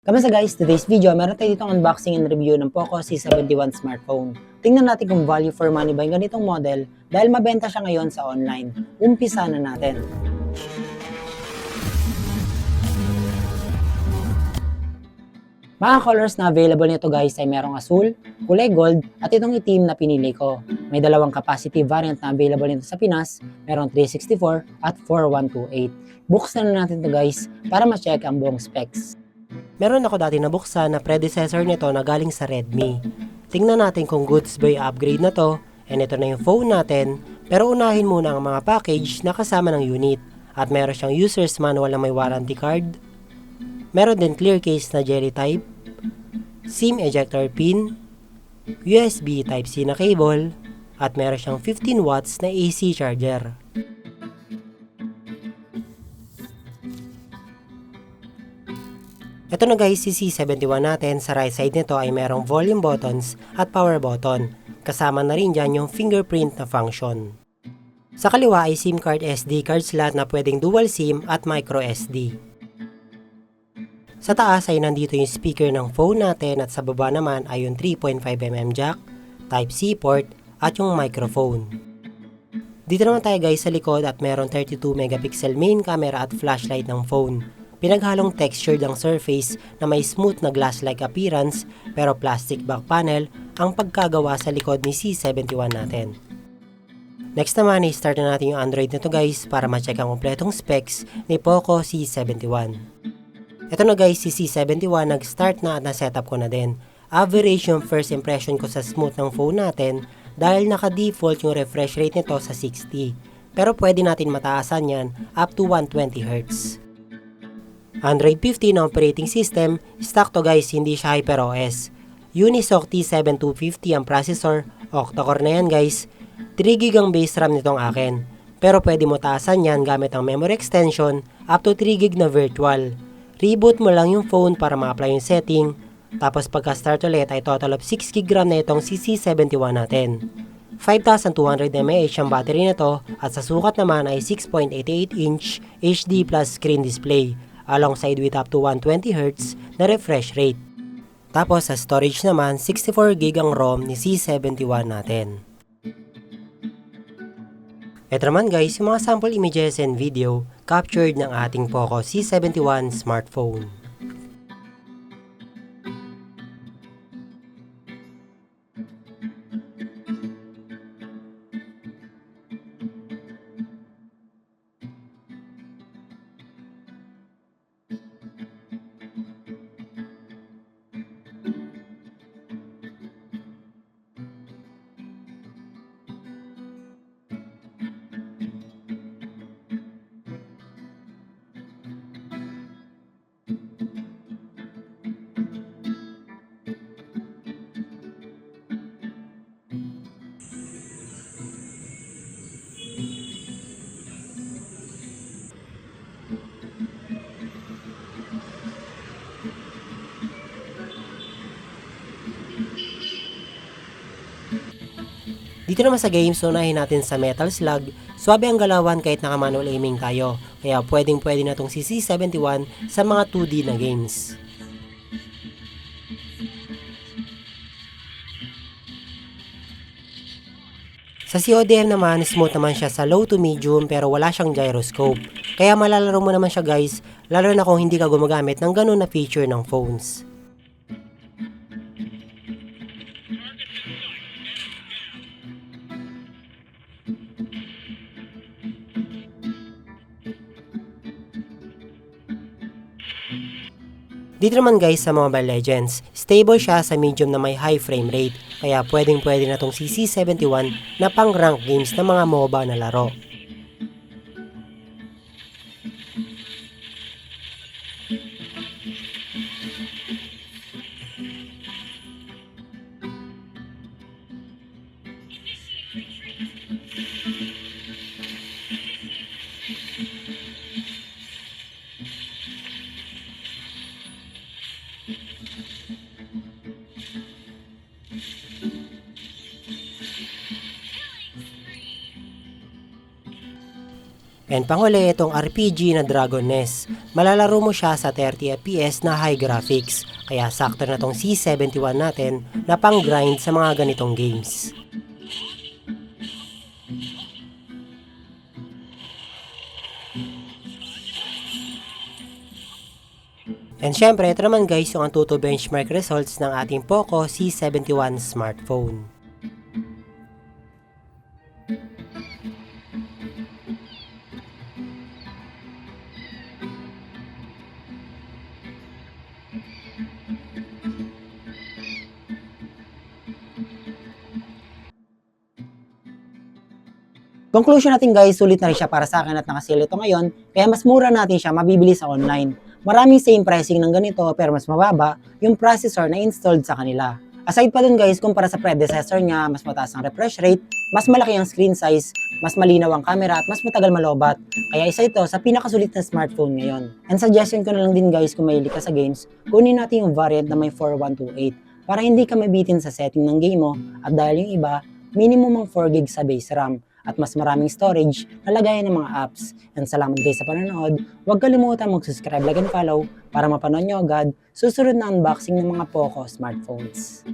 Kamusta guys? Today's video, meron tayo ditong unboxing and review ng Poco C71 smartphone. Tingnan natin kung value for money ba yung ganitong model dahil mabenta siya ngayon sa online. Umpisa na natin. Mga colors na available nito guys ay merong asul, kulay gold, at itong itim na pinili ko. May dalawang capacity variant na available nito sa Pinas, merong 364 at 4128. Buksan na natin to guys para ma-check ang buong specs. Meron ako dati nabuksan na predecessor nito na galing sa Redmi. Tingnan natin kung goods ba yung upgrade na to, and ito na yung phone natin, pero unahin muna ang mga package na kasama ng unit. At meron siyang user's manual na may warranty card. Meron din clear case na jelly type, SIM ejector pin, USB Type-C na cable, at meron siyang 15 watts na AC charger. Ito na guys, si C71 natin. Sa right side nito ay merong volume buttons at power button. Kasama na rin dyan yung fingerprint na function. Sa kaliwa ay SIM card SD card slot na pwedeng dual SIM at micro SD. Sa taas ay nandito yung speaker ng phone natin at sa baba naman ay yung 3.5mm jack, Type-C port at yung microphone. Dito naman tayo guys sa likod at meron 32 megapixel main camera at flashlight ng phone. Pinaghalong textured ang surface na may smooth na glass-like appearance pero plastic back panel ang pagkagawa sa likod ni C71 natin. Next naman i-start na natin yung Android nito guys para ma-check ang kompletong specs ni Poco C71. Ito na guys, si C71 nag-start na at na-setup ko na din. Average yung first impression ko sa smooth ng phone natin dahil naka-default yung refresh rate nito sa 60. Pero pwede natin mataasan yan up to 120Hz. Android 15 na operating system, stock to guys, hindi siya HyperOS. Unisoc T7250 ang processor, octa-core na yan guys. 3GB ang base RAM nitong akin. Pero pwede mo taasan yan gamit ang memory extension up to 3GB na virtual. Reboot mo lang yung phone para ma-apply yung setting. Tapos pagka-start ulit ay total of 6GB RAM na itong CC71 natin. 5200 mAh ang battery nito at sa sukat naman ay 6.88 inch HD plus screen display alongside with up to 120Hz na refresh rate. Tapos sa storage naman, 64GB ang ROM ni C71 natin. Ito naman guys, yung mga sample images and video captured ng ating Poco C71 smartphone. Dito naman sa games, unahin natin sa Metal Slug. Swabe ang galawan kahit naka-manual aiming tayo, kaya pwedeng-pwede na tong si C71 sa mga 2D na games. Sa CODM naman, smooth naman siya sa low to medium pero wala siyang gyroscope. Kaya malalaro mo naman siya guys, lalo na kung hindi ka gumagamit ng ganun na feature ng phones. Dito naman guys sa Mobile Legends, stable siya sa medium na may high frame rate, kaya pwedeng-pwede na tong CC71 na pang rank games ng mga MOBA na laro. And panghuli itong RPG na Dragon Nest. malalaro mo siya sa 30 FPS na high graphics, kaya sakto na tong C71 natin na pang grind sa mga ganitong games. And syempre, ito naman guys yung Antutu benchmark results ng ating Poco C71 smartphone. Conclusion natin guys, sulit na rin siya para sa akin at nakasale ito ngayon, kaya mas mura natin siya mabibili sa online. Maraming same pricing ng ganito pero mas mababa yung processor na installed sa kanila. Aside pa dun guys, kumpara sa predecessor niya, mas mataas ang refresh rate, mas malaki ang screen size, mas malinaw ang camera at mas matagal malobat. Kaya isa ito sa pinakasulit na smartphone ngayon. And suggestion ko na lang din guys, kung mahilig ka sa games, kunin natin yung variant na may 4128 para hindi ka mabitin sa setting ng game mo at dahil yung iba, minimum ang 4GB sa base RAM at mas maraming storage na lagayan ng mga apps. And salamat guys sa panonood. Huwag kalimutan mag-subscribe, like and follow para mapanood nyo agad susunod na unboxing ng mga Poco smartphones.